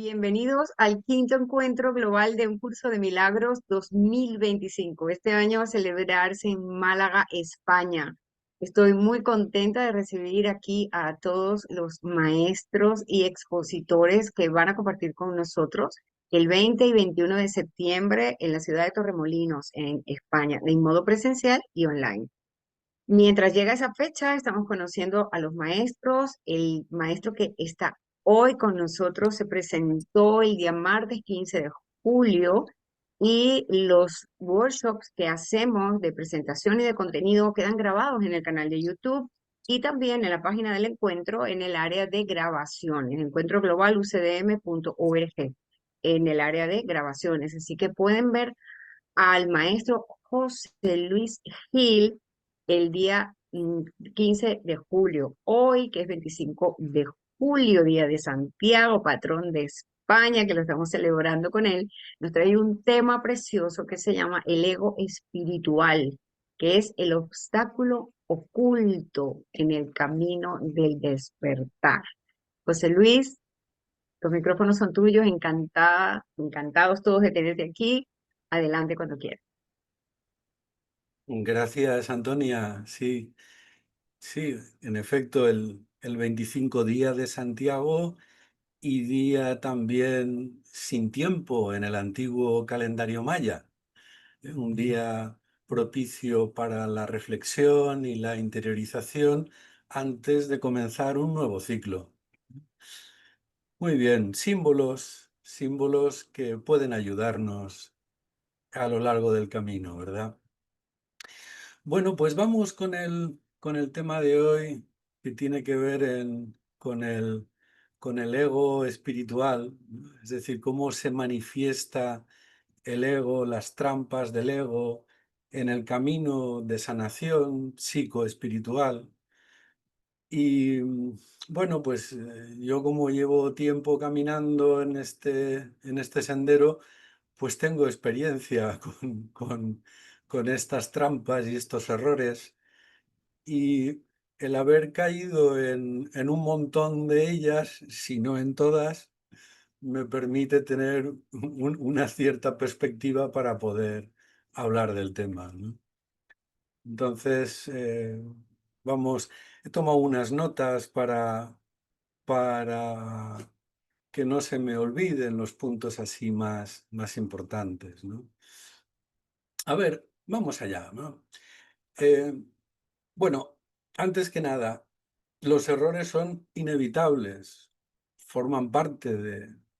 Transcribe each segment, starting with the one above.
Bienvenidos al quinto encuentro global de un curso de milagros 2025. Este año va a celebrarse en Málaga, España. Estoy muy contenta de recibir aquí a todos los maestros y expositores que van a compartir con nosotros el 20 y 21 de septiembre en la ciudad de Torremolinos, en España, en modo presencial y online. Mientras llega esa fecha, estamos conociendo a los maestros. El maestro que está hoy con nosotros se presentó el día martes 15 de julio y los workshops que hacemos de presentación y de contenido quedan grabados en el canal de YouTube y también en la página del encuentro en el área de grabación, en encuentroglobalucdm.org, en el área de grabaciones. Así que pueden ver al maestro José Luis Gil el día 15 de julio, hoy que es 25 de julio, día de Santiago, patrón de España, que lo estamos celebrando con él. Nos trae un tema precioso que se llama el ego espiritual, que es el obstáculo oculto en el camino del despertar. José Luis, los micrófonos son tuyos, encantada, encantados todos de tenerte aquí. Adelante cuando quieras. Gracias, Antonia. Sí, sí, en efecto, el 25 día de Santiago y día también sin tiempo en el antiguo calendario maya. Un día propicio para la reflexión y la interiorización antes de comenzar un nuevo ciclo. Muy bien, símbolos, símbolos que pueden ayudarnos a lo largo del camino, ¿verdad? Bueno, pues vamos con el tema de hoy que tiene que ver con el ego espiritual, ¿no? Es decir, cómo se manifiesta el ego, las trampas del ego en el camino de sanación psicoespiritual. Y bueno, pues yo como llevo tiempo caminando en este sendero, pues tengo experiencia con estas trampas y estos errores. Y el haber caído en un montón de ellas, si no en todas, me permite tener una cierta perspectiva para poder hablar del tema, ¿no? Entonces, vamos, he tomado unas notas para que no se me olviden los puntos así más importantes, ¿no? A ver, vamos allá, ¿no? Eh, bueno, antes que nada, los errores son inevitables, forman parte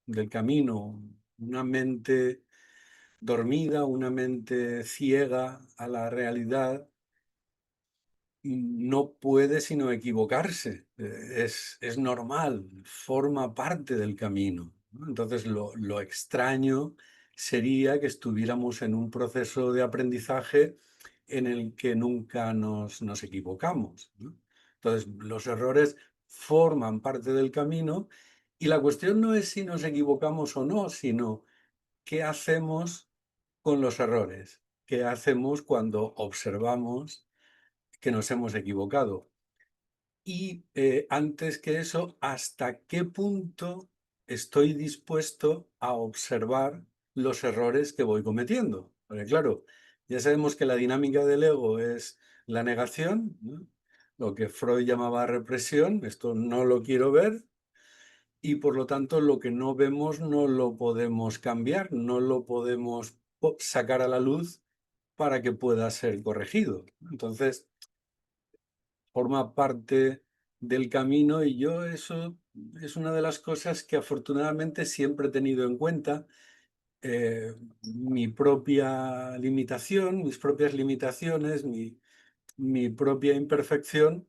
del camino. Una mente dormida, una mente ciega a la realidad, no puede sino equivocarse. Es normal, forma parte del camino, ¿no? Entonces, lo extraño sería que estuviéramos en un proceso de aprendizaje en el que nunca nos equivocamos, ¿no? Entonces, los errores forman parte del camino y la cuestión no es si nos equivocamos o no, sino qué hacemos con los errores, qué hacemos cuando observamos que nos hemos equivocado. Y antes que eso, ¿hasta qué punto estoy dispuesto a observar los errores que voy cometiendo? Porque claro, ya sabemos que la dinámica del ego es la negación, ¿no? Lo que Freud llamaba represión, esto no lo quiero ver, y por lo tanto lo que no vemos no lo podemos cambiar, no lo podemos sacar a la luz para que pueda ser corregido. Entonces, forma parte del camino y yo eso es una de las cosas que afortunadamente siempre he tenido en cuenta, mi propia limitación, mis propias limitaciones, mi propia imperfección,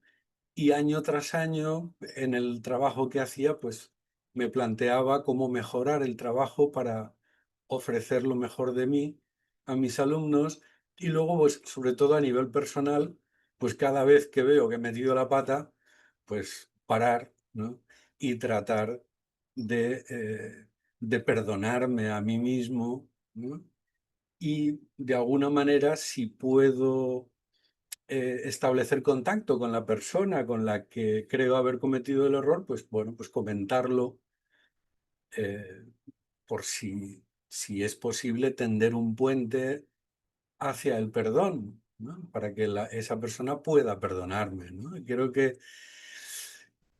y año tras año en el trabajo que hacía, pues me planteaba cómo mejorar el trabajo para ofrecer lo mejor de mí a mis alumnos y luego, pues sobre todo a nivel personal, pues cada vez que veo que he metido la pata, pues parar, ¿no? Y tratar de perdonarme a mí mismo, ¿no? Y de alguna manera, si puedo establecer contacto con la persona con la que creo haber cometido el error, pues bueno, pues comentarlo eh, por si es posible tender un puente hacia el perdón, ¿no? Para que esa persona pueda perdonarme, ¿no? Y creo que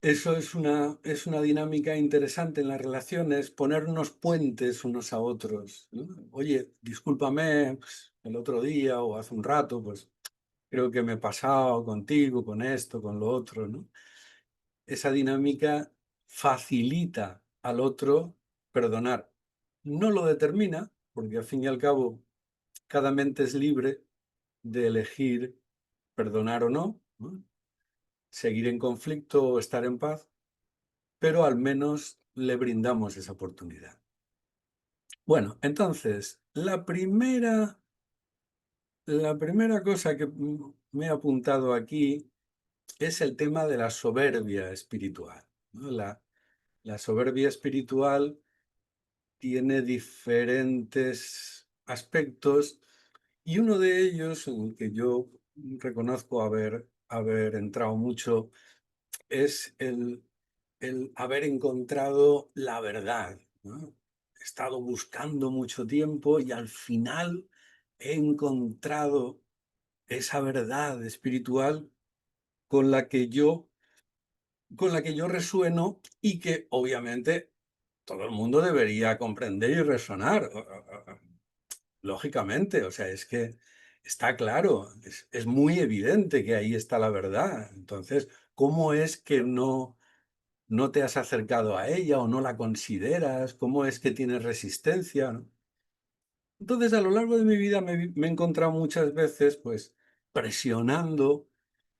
eso es una dinámica interesante en las relaciones, ponernos puentes unos a otros, ¿no? Oye, discúlpame, pues, el otro día o hace un rato, pues creo que me he pasado contigo, con esto, con lo otro, ¿no? Esa dinámica facilita al otro perdonar. No lo determina, porque al fin y al cabo cada mente es libre de elegir perdonar o no, ¿no? Seguir en conflicto o estar en paz, pero al menos le brindamos esa oportunidad. Bueno, entonces, la primera cosa que me he apuntado aquí es el tema de la soberbia espiritual, ¿no? La soberbia espiritual tiene diferentes aspectos y uno de ellos, en el que yo reconozco haber entrado mucho, es el haber encontrado la verdad, ¿no? He estado buscando mucho tiempo y al final he encontrado esa verdad espiritual con la que yo, con la que yo resueno y que obviamente todo el mundo debería comprender y resonar. Lógicamente, o sea, es que está claro, es muy evidente que ahí está la verdad. Entonces, ¿cómo es que no te has acercado a ella o no la consideras? ¿Cómo es que tienes resistencia, no? Entonces, a lo largo de mi vida me he encontrado muchas veces, pues, presionando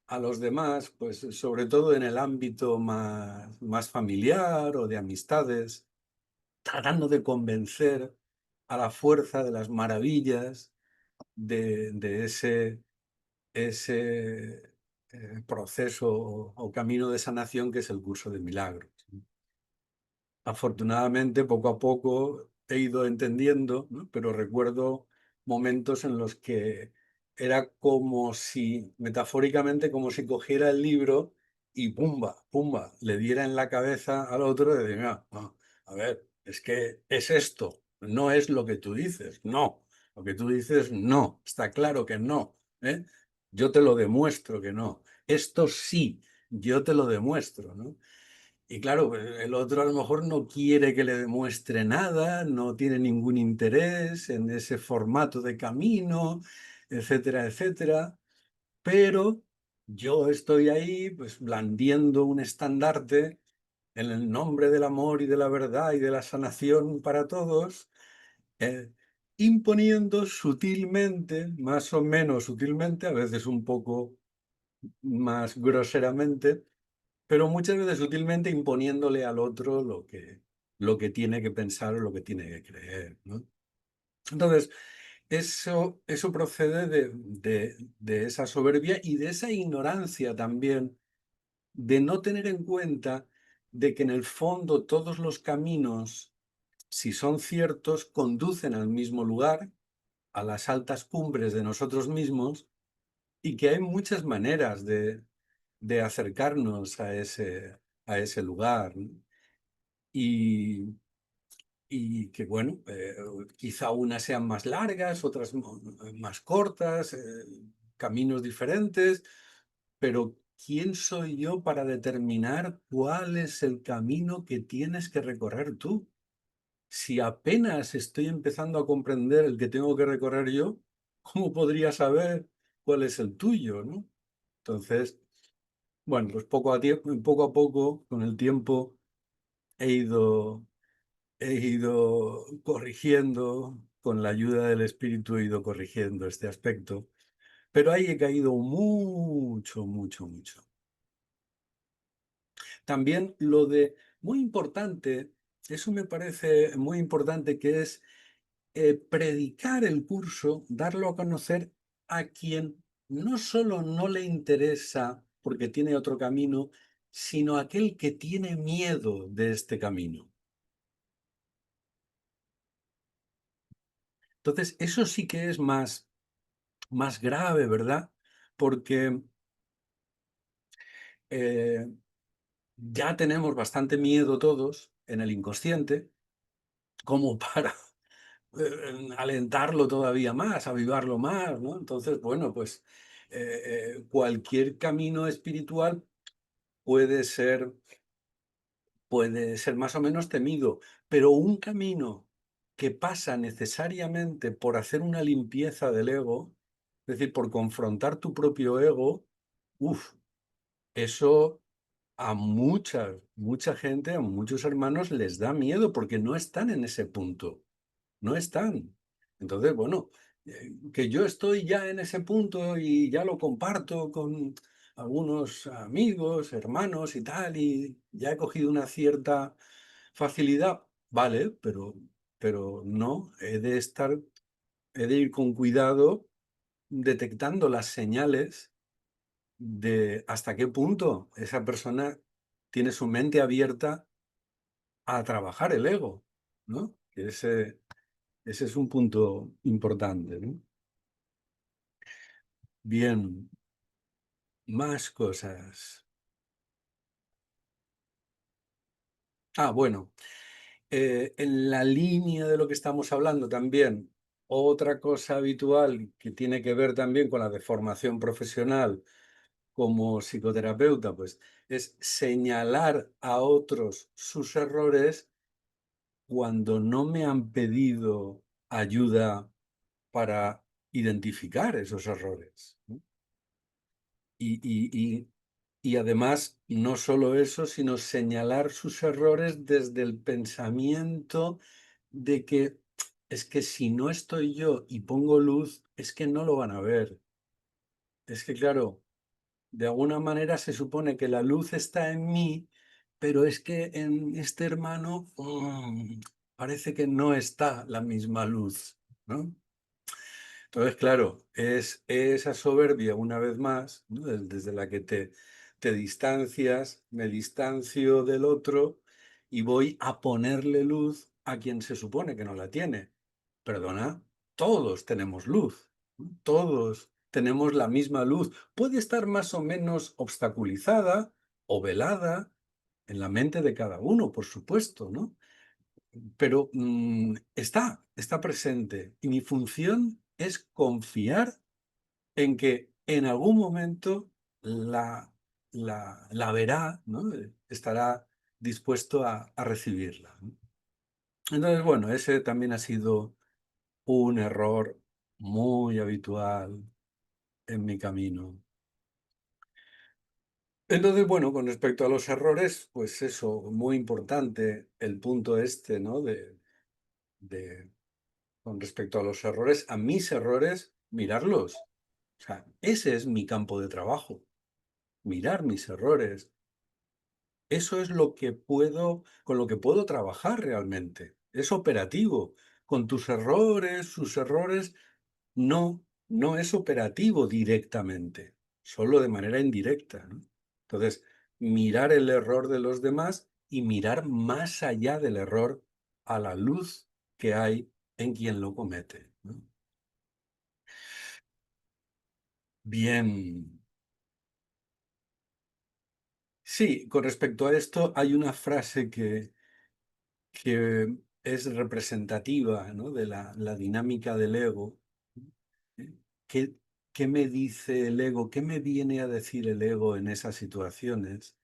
a los demás, pues, sobre todo en el ámbito más familiar o de amistades, tratando de convencer a la fuerza de las maravillas de ese proceso o camino de sanación que es el curso de milagros. Afortunadamente, poco a poco he ido entendiendo, ¿no? Pero recuerdo momentos en los que era como si, metafóricamente, como si cogiera el libro y pumba, pumba, le diera en la cabeza al otro de decir, "Mira, no, a ver, es que es esto, no es lo que tú dices, no, lo que tú dices no, está claro que no, ¿eh? Yo te lo demuestro que no, esto sí, yo te lo demuestro, ¿no?". Y claro, el otro a lo mejor no quiere que le demuestre nada, no tiene ningún interés en ese formato de camino, etcétera, etcétera. Pero yo estoy ahí, pues, blandiendo un estandarte en el nombre del amor y de la verdad y de la sanación para todos, eh, imponiendo sutilmente, más o menos sutilmente, a veces un poco más groseramente, pero muchas veces sutilmente imponiéndole al otro lo que tiene que pensar o lo que tiene que creer, ¿no? Entonces, eso procede de esa soberbia y de esa ignorancia también, de no tener en cuenta de que en el fondo todos los caminos, si son ciertos, conducen al mismo lugar, a las altas cumbres de nosotros mismos, y que hay muchas maneras de acercarnos a ese lugar, ¿no? Y, y que, bueno, quizá unas sean más largas, otras más cortas, caminos diferentes, pero ¿quién soy yo para determinar cuál es el camino que tienes que recorrer tú? Si apenas estoy empezando a comprender el que tengo que recorrer yo, ¿cómo podría saber cuál es el tuyo, no? Entonces, bueno, pues poco a poco, con el tiempo, he ido, he ido corrigiendo, con la ayuda del espíritu he ido corrigiendo este aspecto, pero ahí he caído mucho, mucho, mucho. También muy importante, eso me parece muy importante, que es predicar el curso, darlo a conocer a quien no solo no le interesa porque tiene otro camino, sino aquel que tiene miedo de este camino. Entonces, eso sí que es más grave, ¿verdad? Porque eh, ya tenemos bastante miedo todos en el inconsciente, como para alentarlo todavía más, avivarlo más, ¿no? Entonces, bueno, pues cualquier camino espiritual puede ser, puede ser más o menos temido, pero un camino que pasa necesariamente por hacer una limpieza del ego, es decir, por confrontar tu propio ego, uff, eso a mucha gente, a muchos hermanos les da miedo porque no están en ese punto. No están. Entonces, bueno, que yo estoy ya en ese punto y ya lo comparto con algunos amigos, hermanos y tal, y ya he cogido una cierta facilidad, vale, pero no, he de ir con cuidado detectando las señales de hasta qué punto esa persona tiene su mente abierta a trabajar el ego, ¿no? Que ese es un punto importante, ¿no? Bien, más cosas. Bueno, en la línea de lo que estamos hablando también, otra cosa habitual que tiene que ver también con la deformación profesional como psicoterapeuta, pues es señalar a otros sus errores cuando no me han pedido ayuda para identificar esos errores, ¿no? Y, y además, no solo eso, sino señalar sus errores desde el pensamiento de que es que si no estoy yo y pongo luz, es que no lo van a ver. Es que, claro, de alguna manera se supone que la luz está en mí, pero es que en este hermano parece que no está la misma luz, ¿no? Entonces, claro, es esa soberbia, una vez más, ¿no? Desde la que te distancias, me distancio del otro y voy a ponerle luz a quien se supone que no la tiene. Perdona, todos tenemos luz, ¿no? Todos tenemos la misma luz. Puede estar más o menos obstaculizada o velada en la mente de cada uno, por supuesto, ¿no? Pero está presente. Y mi función es confiar en que en algún momento la, la verá, ¿no? Estará dispuesto a recibirla, ¿no? Entonces, bueno, ese también ha sido un error muy habitual en mi camino. Entonces, bueno, con respecto a los errores, pues eso, muy importante el punto este, ¿no? De con respecto a los errores, a mis errores, mirarlos. O sea, ese es mi campo de trabajo, mirar mis errores. Eso es lo que puedo, con lo que puedo trabajar realmente. Es operativo. Con tus errores, sus errores, no es operativo directamente, solo de manera indirecta, ¿no? Entonces, mirar el error de los demás y mirar más allá del error a la luz que hay en quien lo comete, ¿no? Bien. Sí, con respecto a esto hay una frase que es representativa, ¿no? De la dinámica del ego. ¿Eh? ¿Qué, qué me dice el ego? ¿Qué me viene a decir el ego en esas situaciones?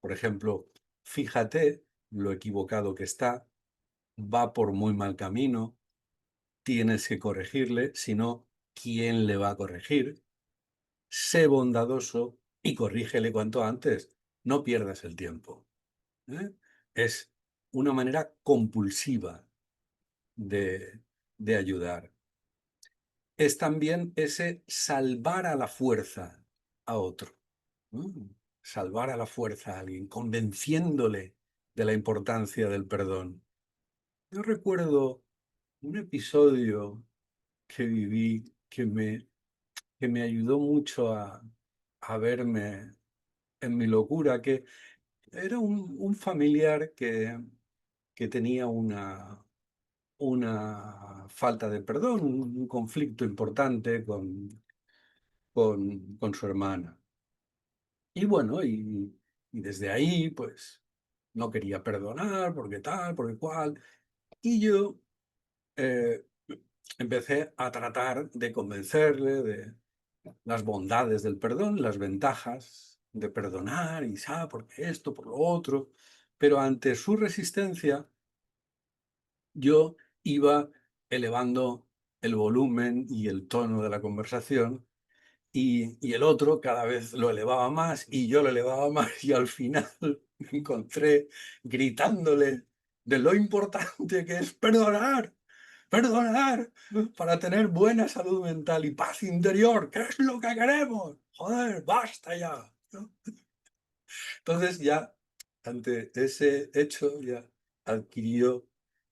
Por ejemplo, fíjate lo equivocado que está, va por muy mal camino, tienes que corregirle, si no, ¿quién le va a corregir? Sé bondadoso y corrígele cuanto antes, no pierdas el tiempo, ¿eh? Es una manera compulsiva de, de ayudar. Es también ese salvar a la fuerza a otro, ¿no? Salvar a la fuerza a alguien, convenciéndole de la importancia del perdón. Yo recuerdo un episodio que viví que me ayudó mucho a verme en mi locura, que era un familiar que tenía una falta de perdón, un conflicto importante con su hermana. Y bueno, y desde ahí, pues, no quería perdonar, porque tal, porque cual. Y yo eh, empecé a tratar de convencerle de las bondades del perdón, las ventajas de perdonar, y porque esto, por lo otro. Pero ante su resistencia, yo iba elevando el volumen y el tono de la conversación, y el otro cada vez lo elevaba más y yo lo elevaba más, y al final me encontré gritándole de lo importante que es perdonar, perdonar, para tener buena salud mental y paz interior, que es lo que queremos. Joder, basta ya, ¿no? Entonces ya, ante ese hecho, ya adquirió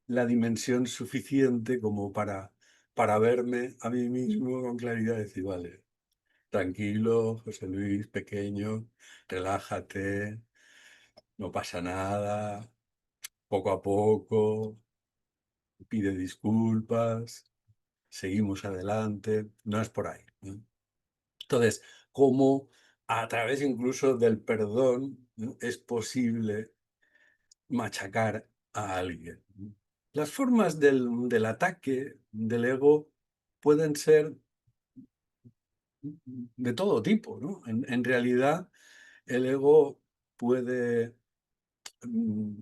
la dimensión suficiente como para verme a mí mismo con claridad y decir, vale, tranquilo, José Luis, pequeño, relájate, no pasa nada, poco a poco, pide disculpas, seguimos adelante, no es por ahí, ¿no? Entonces, cómo a través incluso del perdón, ¿no?, es posible machacar a alguien. Las formas del ataque del ego pueden ser de todo tipo, ¿no? En realidad, el ego puede, mm,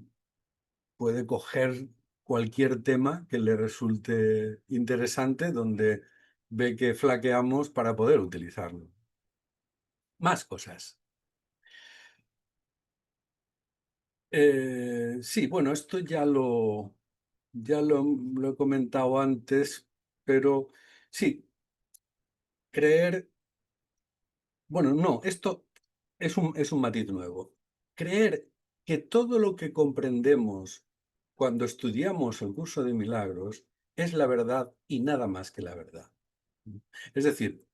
puede coger cualquier tema que le resulte interesante, donde ve que flaqueamos para poder utilizarlo. Más cosas. Sí, bueno, esto ya lo he comentado antes, pero sí, creer, bueno, no, esto es un matiz nuevo. Creer que todo lo que comprendemos cuando estudiamos el curso de milagros es la verdad y nada más que la verdad. Es decir,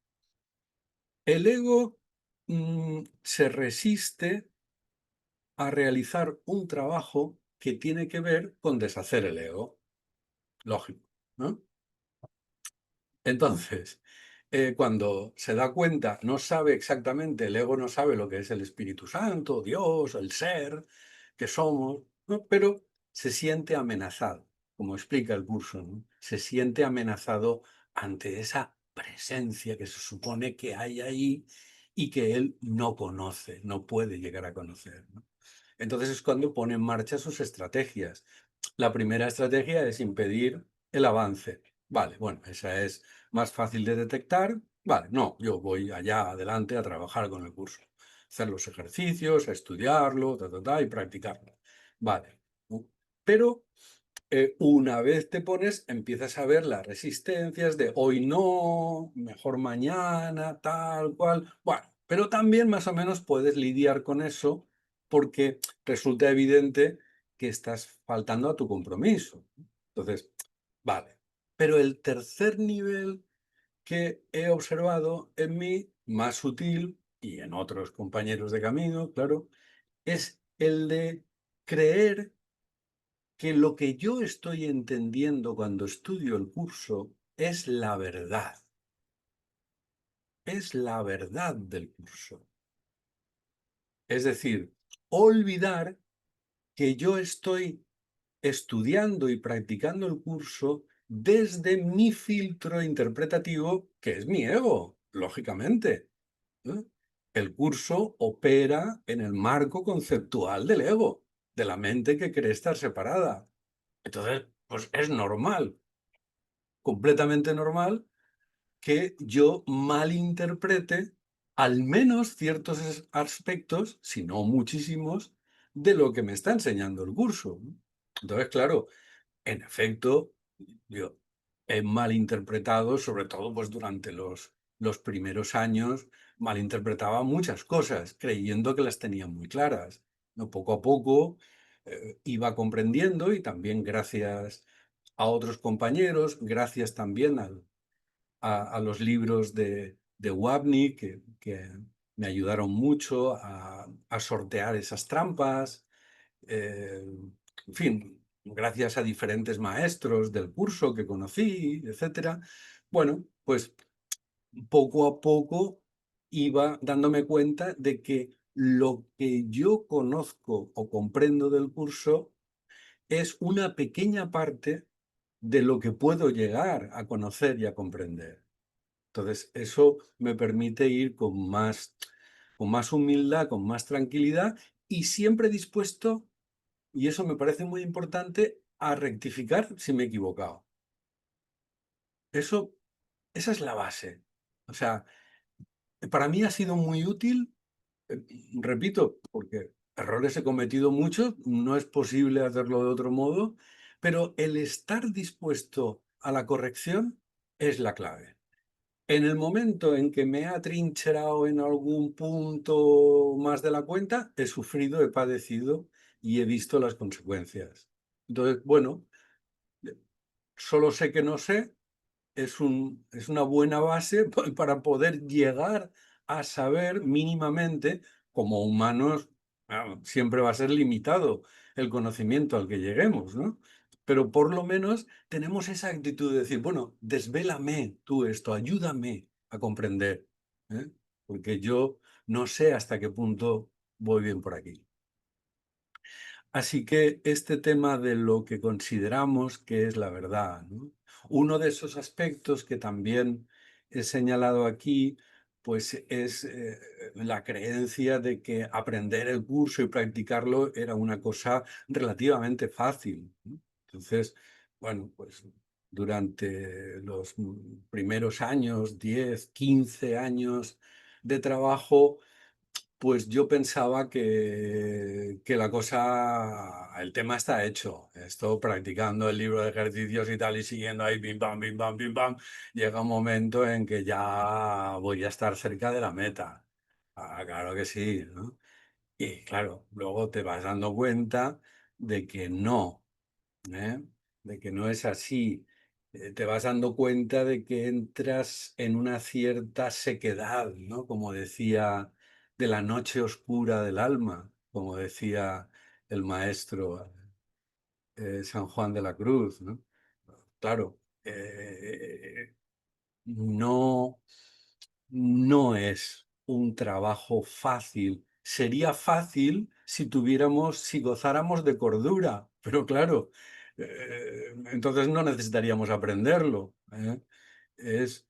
el ego se resiste a realizar un trabajo que tiene que ver con deshacer el ego. Lógico, ¿no? Entonces, cuando se da cuenta, no sabe exactamente, el ego no sabe lo que es el Espíritu Santo, Dios, el ser que somos, ¿no? Pero se siente amenazado, como explica el curso, ¿no? Se siente amenazado ante esa presencia que se supone que hay ahí y que él no conoce, no puede llegar a conocer, ¿no? Entonces es cuando pone en marcha sus estrategias. La primera estrategia es impedir el avance. Vale, bueno, esa es más fácil de detectar. Vale, no, yo voy allá adelante a trabajar con el curso, hacer los ejercicios, a estudiarlo, y practicarlo. Vale. Pero una vez te pones, empiezas a ver las resistencias de hoy no, mejor mañana, tal cual. Bueno, pero también más o menos puedes lidiar con eso, porque resulta evidente que estás faltando a tu compromiso. Entonces, vale. Pero el tercer nivel que he observado en mí, más sutil, y en otros compañeros de camino, claro, es el de creer que lo que yo estoy entendiendo cuando estudio el curso es la verdad del curso. Es decir, olvidar que yo estoy estudiando y practicando el curso desde mi filtro interpretativo, que es mi ego, lógicamente, ¿eh? El curso opera en el marco conceptual del ego, de la mente que cree estar separada. Entonces, pues es normal, completamente normal, que yo malinterprete al menos ciertos aspectos, si no muchísimos, de lo que me está enseñando el curso, ¿no? Entonces, claro, en efecto, yo he malinterpretado, sobre todo pues durante los primeros años, malinterpretaba muchas cosas, creyendo que las tenía muy claras, ¿no? Poco a poco iba comprendiendo, y también gracias a otros compañeros, gracias también a los libros de Wapnick, que me ayudaron mucho a sortear esas trampas. En fin, gracias a diferentes maestros del curso que conocí, etcétera. Bueno, pues poco a poco iba dándome cuenta de que lo que yo conozco o comprendo del curso es una pequeña parte de lo que puedo llegar a conocer y a comprender. Entonces, eso me permite ir con más humildad, con más tranquilidad y siempre dispuesto, y eso me parece muy importante, a rectificar si me he equivocado. Eso, esa es la base. O sea, para mí ha sido muy útil, eh, repito, porque errores he cometido muchos, no es posible hacerlo de otro modo, pero el estar dispuesto a la corrección es la clave. En el momento en que me he atrincherado en algún punto más de la cuenta, he sufrido, he padecido y he visto las consecuencias. Entonces, bueno, solo sé que no sé, es una buena base para poder llegar a saber mínimamente, como humanos, siempre va a ser limitado el conocimiento al que lleguemos, ¿no? Pero por lo menos tenemos esa actitud de decir, bueno, desvélame tú esto, ayúdame a comprender, ¿eh? Porque yo no sé hasta qué punto voy bien por aquí. Así que este tema de lo que consideramos que es la verdad, ¿no? Uno de esos aspectos que también he señalado aquí, pues es la creencia de que aprender el curso y practicarlo era una cosa relativamente fácil, ¿no? Entonces, bueno, pues durante los primeros años, 10, 15 años de trabajo, pues yo pensaba que la cosa, el tema está hecho. Estoy practicando el libro de ejercicios y tal y siguiendo ahí, pim, pam, pim, pam, pim, pam. Llega un momento en que ya voy a estar cerca de la meta. Claro que sí, ¿no? Y claro, luego te vas dando cuenta de que no. ¿Eh? De que no es así. Te vas dando cuenta de que entras en una cierta sequedad, ¿no? Como decía, de la noche oscura del alma, como decía el maestro San Juan de la Cruz, ¿no? Claro, no, no es un trabajo fácil. Sería fácil si tuviéramos, si gozáramos de cordura, pero claro, entonces no necesitaríamos aprenderlo, ¿eh? Es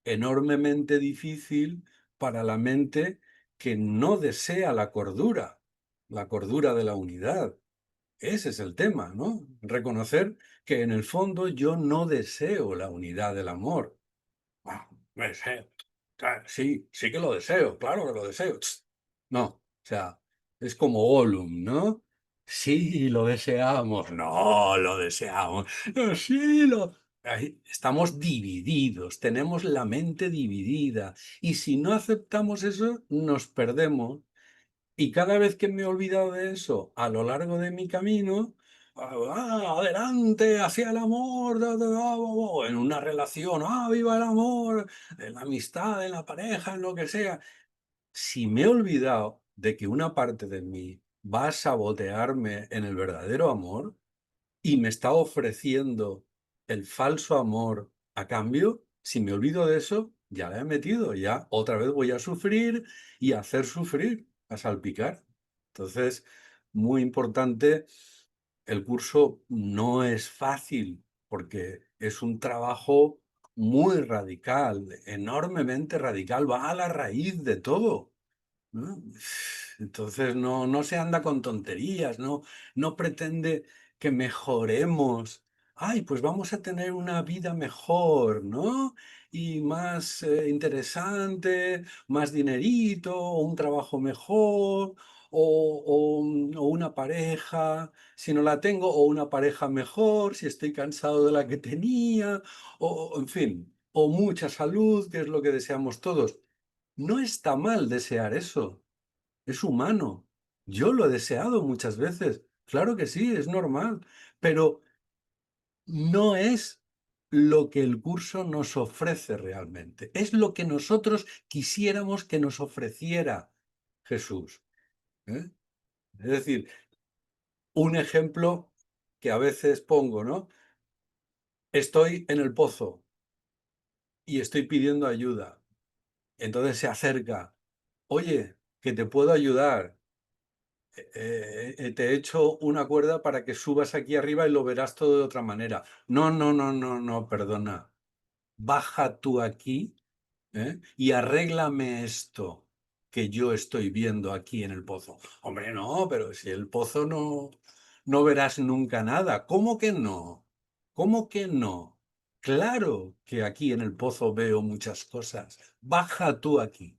enormemente difícil para la mente que no desea la cordura de la unidad. Ese es el tema, ¿no? Reconocer que en el fondo yo no deseo la unidad del amor. Ah, deseo. Sí, sí que lo deseo, claro que lo deseo. No, o sea, es como Gollum, ¿no? Sí, lo deseamos. No, lo deseamos. No, sí, lo... Ahí estamos divididos, tenemos la mente dividida. Y si no aceptamos eso, nos perdemos. Y cada vez que me he olvidado de eso a lo largo de mi camino, adelante, hacia el amor, en una relación, viva el amor, en la amistad, en la pareja, en lo que sea. Si me he olvidado de que una parte de mí va a sabotearme en el verdadero amor y me está ofreciendo el falso amor a cambio, si me olvido de eso, ya la he metido, ya otra vez voy a sufrir y a hacer sufrir, a salpicar. Entonces, muy importante, el curso no es fácil porque es un trabajo muy radical, enormemente radical, va a la raíz de todo, ¿no? Entonces no se anda con tonterías, no pretende que mejoremos. Ay, pues vamos a tener una vida mejor, ¿no? Y más interesante, más dinerito, o un trabajo mejor, o una pareja, si no la tengo, o una pareja mejor, si estoy cansado de la que tenía, o en fin, o mucha salud, que es lo que deseamos todos. No está mal desear eso, es humano. Yo lo he deseado muchas veces, claro que sí, es normal, pero no es lo que el curso nos ofrece realmente, es lo que nosotros quisiéramos que nos ofreciera Jesús, ¿eh? Es decir, un ejemplo que a veces pongo, ¿no? Estoy en el pozo y estoy pidiendo ayuda. Entonces se acerca, oye, que te puedo ayudar. te he hecho una cuerda para que subas aquí arriba y lo verás todo de otra manera. No, no, no, no, no, perdona. Baja tú aquí, y arréglame esto que yo estoy viendo aquí en el pozo. Hombre, no, pero si el pozo no verás nunca nada. ¿Cómo que no? ¿Cómo que no? Claro que aquí en el pozo veo muchas cosas. Baja tú aquí.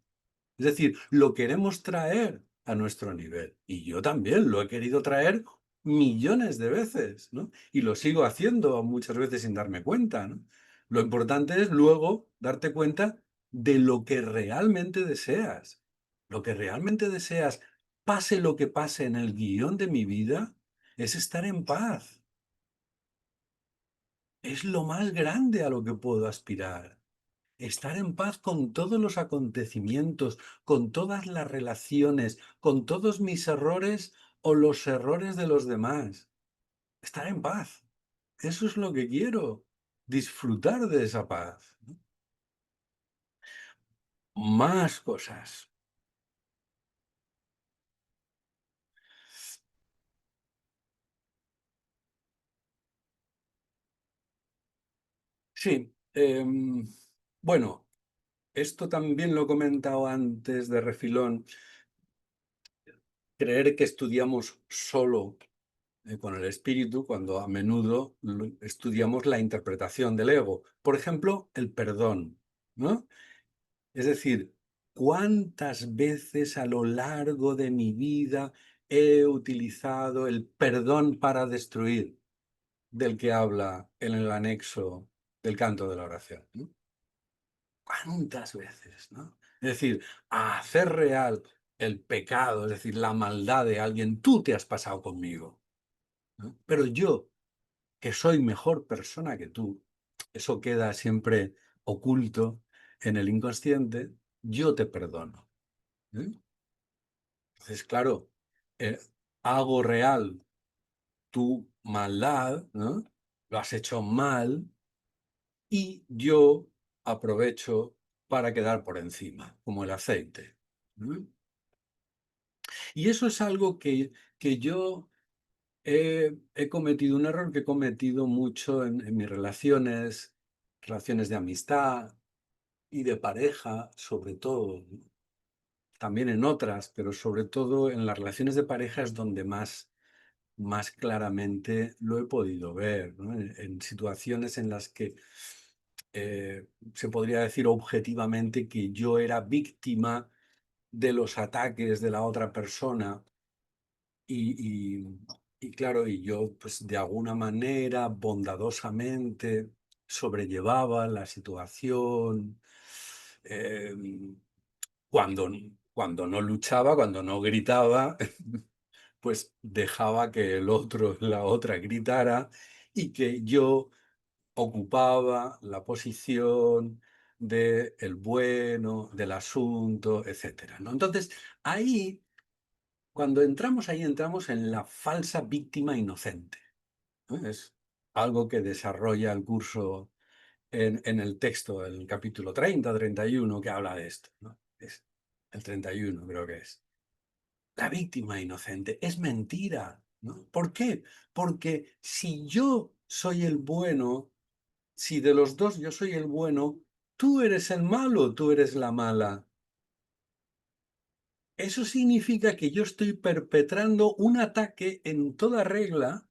Es decir, lo queremos traer a nuestro nivel. Y yo también lo he querido traer millones de veces, ¿no? Y lo sigo haciendo muchas veces sin darme cuenta, ¿no? Lo importante es luego darte cuenta de lo que realmente deseas. Lo que realmente deseas, pase lo que pase en el guión de mi vida, es estar en paz. Es lo más grande a lo que puedo aspirar. Estar en paz con todos los acontecimientos, con todas las relaciones, con todos mis errores o los errores de los demás. Estar en paz. Eso es lo que quiero. Disfrutar de esa paz. Más cosas. Sí. Bueno, esto también lo he comentado antes de refilón. Creer que estudiamos solo con el espíritu, cuando a menudo estudiamos la interpretación del ego. Por ejemplo, el perdón, ¿no? Es decir, ¿cuántas veces a lo largo de mi vida he utilizado el perdón para destruir, del que habla en el anexo del canto de la oración, ¿no? ¿Cuántas veces, ¿no? Es decir, a hacer real el pecado, es decir, la maldad de alguien, tú te has pasado conmigo, ¿no? Pero yo, que soy mejor persona que tú, eso queda siempre oculto en el inconsciente, yo te perdono, ¿eh? Entonces, claro, eh, hago real tu maldad, ¿no? Lo has hecho mal y yo aprovecho para quedar por encima, como el aceite, ¿no? Y eso es algo que yo he cometido, un error que he cometido mucho en mis relaciones, relaciones de amistad y de pareja, sobre todo, ¿no? También en otras, pero sobre todo en las relaciones de pareja es donde más claramente lo he podido ver, ¿no? En situaciones en las que se podría decir objetivamente que yo era víctima de los ataques de la otra persona y, y- y claro, y yo pues de alguna manera bondadosamente sobrellevaba la situación. eh, cuando, cuando no luchaba, cuando no gritaba, pues dejaba que el otro, la otra gritara y que yo ocupaba la posición de el bueno, del asunto, etcétera, ¿no? Entonces, ahí, cuando entramos ahí, entramos en la falsa víctima inocente, ¿no? Es algo que desarrolla el curso en el texto, el capítulo 30, 31 que habla de esto, ¿no? Es el 31 creo que es. La víctima inocente es mentira, ¿no? ¿Por qué? Porque si yo soy el bueno, si de los dos yo soy el bueno, tú eres el malo, tú eres la mala. Eso significa que yo estoy perpetrando un ataque en toda regla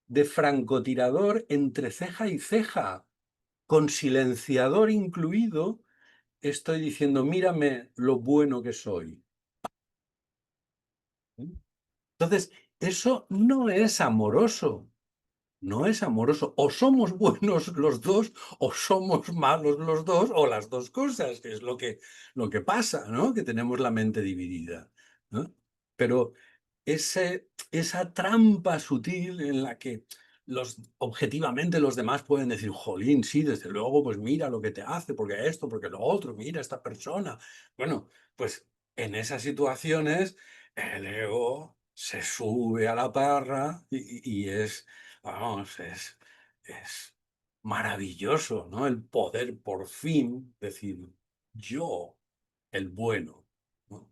de francotirador entre ceja y ceja, con silenciador incluido. Estoy diciendo, mírame lo bueno que soy. Entonces, eso no es amoroso. No es amoroso. O somos buenos los dos, o somos malos los dos, o las dos cosas, que es lo que pasa, ¿no? Que tenemos la mente dividida, ¿no? Pero esa trampa sutil en la que objetivamente los demás pueden decir, jolín, sí, desde luego, pues mira lo que te hace, porque esto, porque lo otro, mira esta persona. Bueno, pues en esas situaciones el ego se sube a la parra y es, vamos, es maravilloso, ¿no? El poder por fin decir, yo, el bueno, ¿no?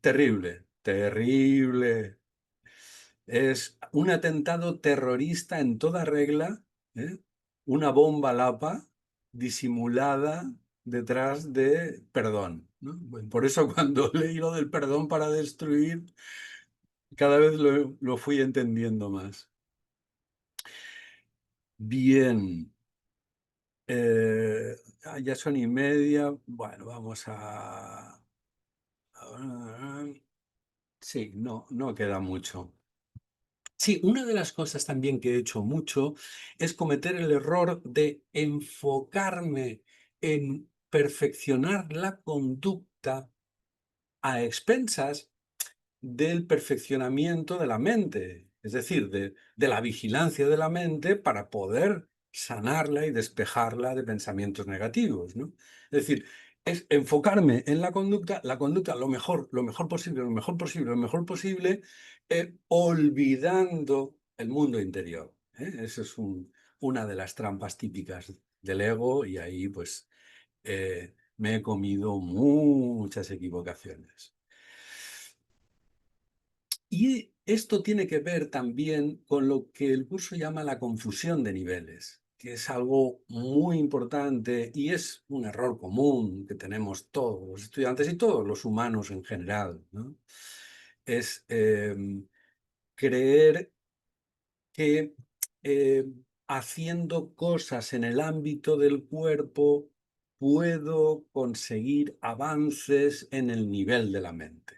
Terrible, terrible. Es un atentado terrorista en toda regla, ¿eh? Una bomba lapa disimulada detrás de perdón, ¿no? Bueno, por eso cuando leí lo del perdón para destruir, cada vez lo fui entendiendo más. Bien, ya son y media. Bueno, vamos sí, no queda mucho. Sí, una de las cosas también que he hecho mucho es cometer el error de enfocarme en perfeccionar la conducta a expensas del perfeccionamiento de la mente, es decir, de la vigilancia de la mente para poder sanarla y despejarla de pensamientos negativos, ¿no? Es decir, es enfocarme en la conducta lo mejor posible, lo mejor posible, lo mejor posible, olvidando el mundo interior, ¿eh? Eso es una de las trampas típicas del ego y ahí pues me he comido muchas equivocaciones. Y esto tiene que ver también con lo que el curso llama la confusión de niveles, que es algo muy importante y es un error común que tenemos todos los estudiantes y todos los humanos en general, ¿no? Es creer que eh, haciendo cosas en el ámbito del cuerpo puedo conseguir avances en el nivel de la mente,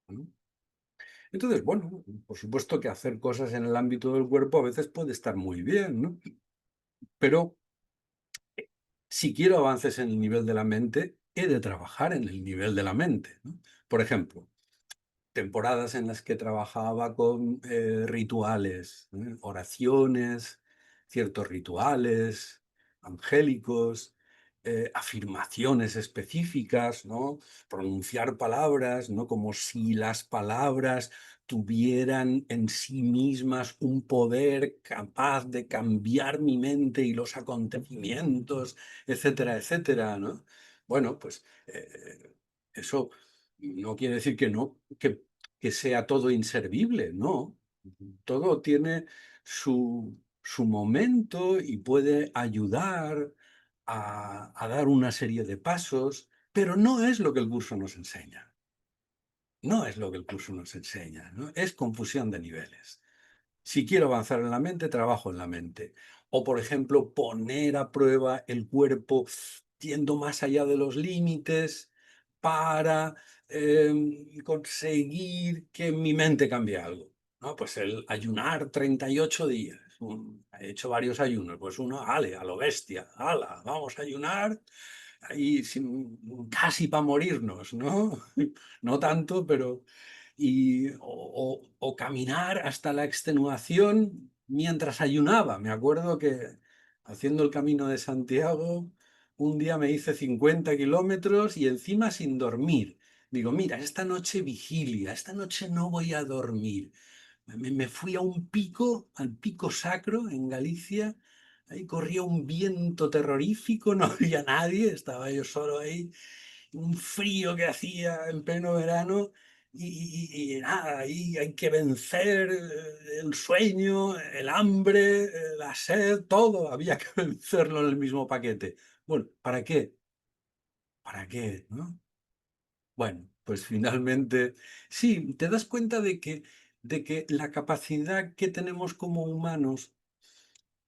¿no? Entonces, bueno, por supuesto que hacer cosas en el ámbito del cuerpo a veces puede estar muy bien, ¿no? Pero si quiero avances en el nivel de la mente, he de trabajar en el nivel de la mente, ¿no? Por ejemplo, temporadas en las que trabajaba con rituales, oraciones, ciertos rituales angélicos, afirmaciones específicas, ¿no? Pronunciar palabras, ¿no? Como si las palabras tuvieran en sí mismas un poder capaz de cambiar mi mente y los acontecimientos, etcétera, etcétera, ¿no? Bueno, pues eso no quiere decir que no, que sea todo inservible, no. Todo tiene su momento y puede ayudar a dar una serie de pasos, pero no es lo que el curso nos enseña. No es lo que el curso nos enseña, ¿no? Es confusión de niveles. Si quiero avanzar en la mente, trabajo en la mente. O, por ejemplo, poner a prueba el cuerpo yendo más allá de los límites para conseguir que mi mente cambie algo, ¿no? Pues el ayunar 38 días. He hecho varios ayunos, pues uno, ale, a lo bestia, ala, vamos a ayunar ahí casi para morirnos, ¿no? No tanto, pero o caminar hasta la extenuación mientras ayunaba. Me acuerdo que haciendo el Camino de Santiago, un día me hice 50 kilómetros y encima sin dormir. Digo, mira, esta noche vigilia, esta noche no voy a dormir. Me fui a un pico, al pico sacro en Galicia. Ahí corría un viento terrorífico, no había nadie, estaba yo solo ahí, un frío que hacía en pleno verano y nada, ahí hay que vencer el sueño, el hambre, la sed, todo, había que vencerlo en el mismo paquete. Bueno, ¿para qué? ¿Para qué? ¿No? Bueno, pues finalmente, sí, te das cuenta de que la capacidad que tenemos como humanos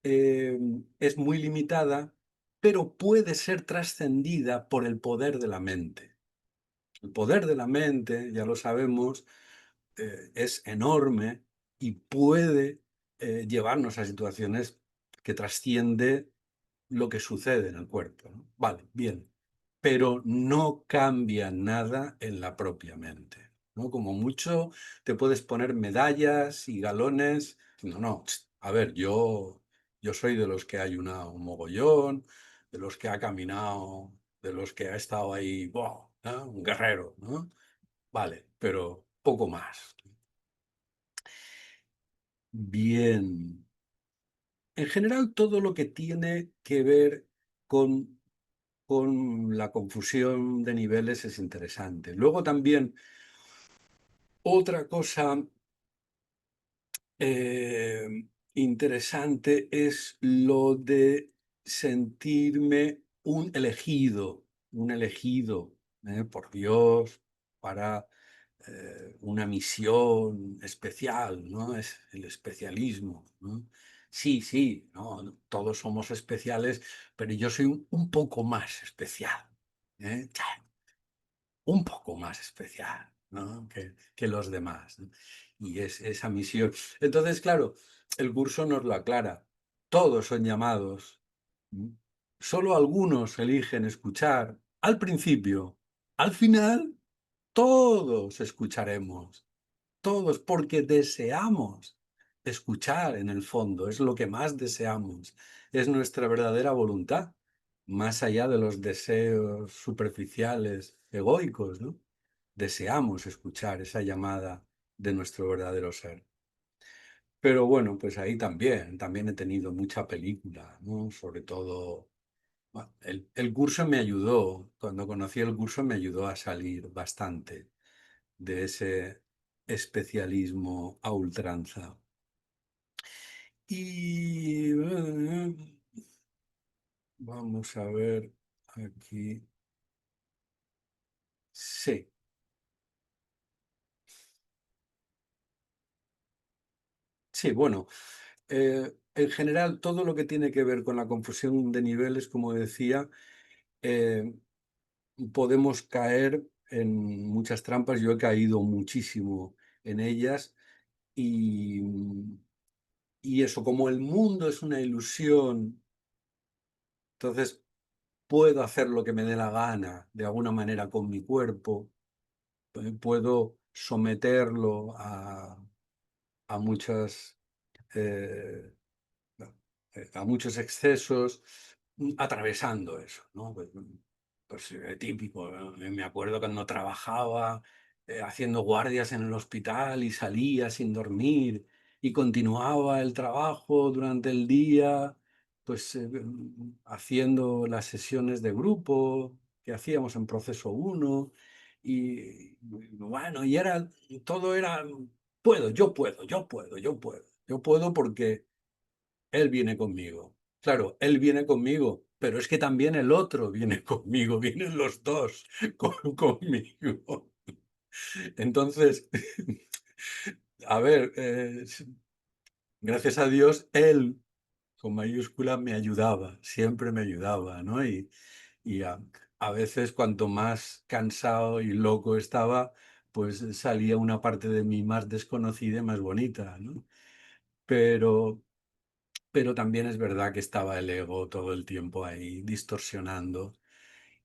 eh, es muy limitada, pero puede ser trascendida por el poder de la mente. El poder de la mente, ya lo sabemos, es enorme y puede llevarnos a situaciones que trasciende lo que sucede en el cuerpo, ¿no? Vale, bien, pero no cambia nada en la propia mente, ¿no? Como mucho te puedes poner medallas y galones. No, no, a ver, yo soy de los que ha ayunado un mogollón, de los que ha caminado, de los que ha estado ahí, ¡buah! ¿No? Un guerrero, ¿no? Vale, pero poco más. Bien. En general, todo lo que tiene que ver con la confusión de niveles es interesante. Luego también Otra cosa eh, interesante es lo de sentirme un elegido por Dios para una misión especial, ¿no? Es el especialismo, ¿no? Sí, sí, ¿no? Todos somos especiales, pero yo soy un poco más especial, ¿eh? Un poco más especial, ¿no? que los demás, ¿no? Y es esa misión. Entonces, claro, el curso nos lo aclara. Todos son llamados. ¿Mm? Solo algunos eligen escuchar al principio. Al final, todos escucharemos. Todos, porque deseamos escuchar en el fondo. Es lo que más deseamos. Es nuestra verdadera voluntad, más allá de los deseos superficiales, egoicos, ¿no? Deseamos escuchar esa llamada de nuestro verdadero ser. Pero bueno, pues ahí también he tenido mucha película, ¿no? Sobre todo, bueno, el curso me ayudó, cuando conocí el curso me ayudó a salir bastante de ese especialismo a ultranza. Y vamos a ver aquí. Sí, sí, bueno. En general, todo lo que tiene que ver con la confusión de niveles, como decía, eh, podemos caer en muchas trampas. Yo he caído muchísimo en ellas y, y eso, como el mundo es una ilusión, entonces puedo hacer lo que me dé la gana de alguna manera con mi cuerpo, puedo someterlo a muchas eh, a muchos excesos, atravesando eso, ¿no? Pues, típico, ¿no? Me acuerdo cuando trabajaba haciendo guardias en el hospital y salía sin dormir y continuaba el trabajo durante el día, pues haciendo las sesiones de grupo que hacíamos en proceso uno y bueno, todo era, puedo, yo puedo, yo puedo, yo puedo, yo puedo porque él viene conmigo. Claro, él viene conmigo, pero es que también el otro viene conmigo, vienen los dos conmigo. Entonces, a ver, gracias a Dios, él con mayúscula me ayudaba, siempre me ayudaba, ¿no? Y a veces cuanto más cansado y loco estaba, pues salía una parte de mí más desconocida y más bonita, ¿no? Pero Pero también es verdad que estaba el ego todo el tiempo ahí distorsionando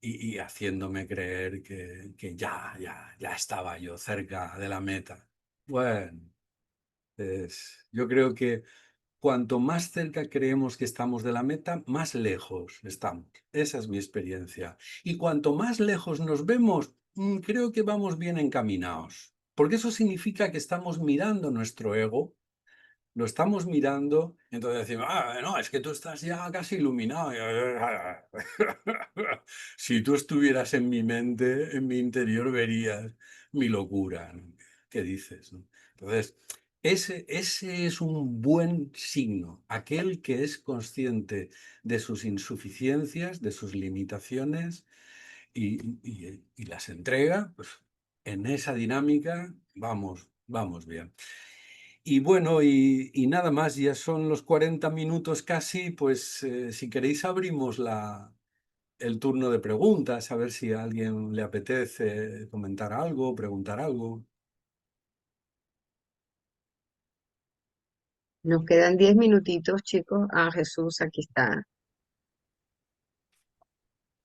y haciéndome creer que ya estaba yo cerca de la meta. Bueno, yo creo que cuanto más cerca creemos que estamos de la meta, más lejos estamos. Esa es mi experiencia. Y cuanto más lejos nos vemos, creo que vamos bien encaminados. Porque eso significa que estamos mirando nuestro ego, lo estamos mirando, y entonces decimos, no, es que tú estás ya casi iluminado. Si tú estuvieras en mi mente, en mi interior, verías mi locura, ¿no? ¿Qué dices, no? Entonces, ese es un buen signo, aquel que es consciente de sus insuficiencias, de sus limitaciones y las entrega, pues en esa dinámica vamos bien. Y bueno, y nada más, ya son los 40 minutos casi, pues si queréis abrimos el turno de preguntas, a ver si a alguien le apetece comentar algo, preguntar algo. Nos quedan 10 minutitos, chicos. Ah, Jesús, aquí está.